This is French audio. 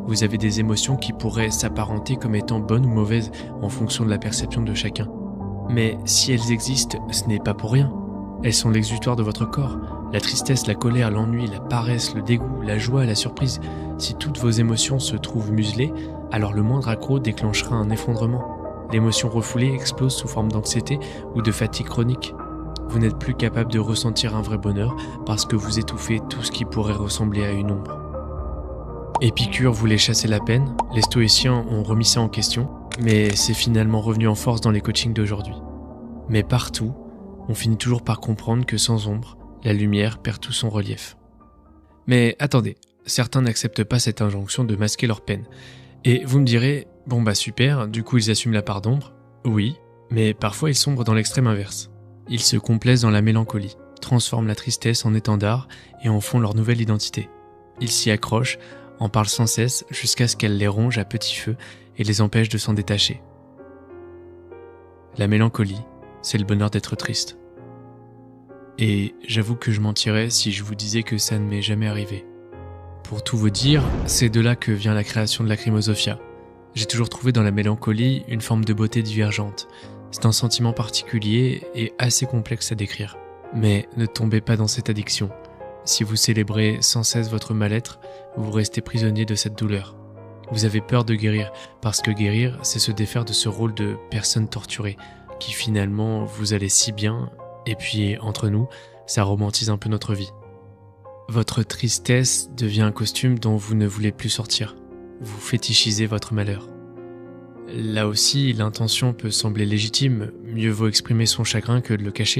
Vous avez des émotions qui pourraient s'apparenter comme étant bonnes ou mauvaises en fonction de la perception de chacun. Mais si elles existent, ce n'est pas pour rien. Elles sont l'exutoire de votre corps. La tristesse, la colère, l'ennui, la paresse, le dégoût, la joie, la surprise. Si toutes vos émotions se trouvent muselées, alors le moindre accroc déclenchera un effondrement. L'émotion refoulée explose sous forme d'anxiété ou de fatigue chronique. Vous n'êtes plus capable de ressentir un vrai bonheur parce que vous étouffez tout ce qui pourrait ressembler à une ombre. Épicure voulait chasser la peine, les stoïciens ont remis ça en question, mais c'est finalement revenu en force dans les coachings d'aujourd'hui. Mais partout, on finit toujours par comprendre que sans ombre, la lumière perd tout son relief. Mais attendez, certains n'acceptent pas cette injonction de masquer leur peine. Et vous me direz, bon bah super, du coup ils assument la part d'ombre. Oui, mais parfois ils sombrent dans l'extrême inverse. Ils se complaisent dans la mélancolie, transforment la tristesse en étendard et en font leur nouvelle identité. Ils s'y accrochent, en parlent sans cesse jusqu'à ce qu'elle les ronge à petit feu et les empêche de s'en détacher. La mélancolie, c'est le bonheur d'être triste. Et j'avoue que je mentirais si je vous disais que ça ne m'est jamais arrivé. Pour tout vous dire, c'est de là que vient la création de Lacrymosophia. J'ai toujours trouvé dans la mélancolie une forme de beauté divergente. C'est un sentiment particulier et assez complexe à décrire. Mais ne tombez pas dans cette addiction. Si vous célébrez sans cesse votre mal-être, vous restez prisonnier de cette douleur. Vous avez peur de guérir, parce que guérir, c'est se défaire de ce rôle de personne torturée, qui finalement vous allez si bien, et puis entre nous, ça romantise un peu notre vie. Votre tristesse devient un costume dont vous ne voulez plus sortir. Vous fétichisez votre malheur. Là aussi, l'intention peut sembler légitime, mieux vaut exprimer son chagrin que de le cacher.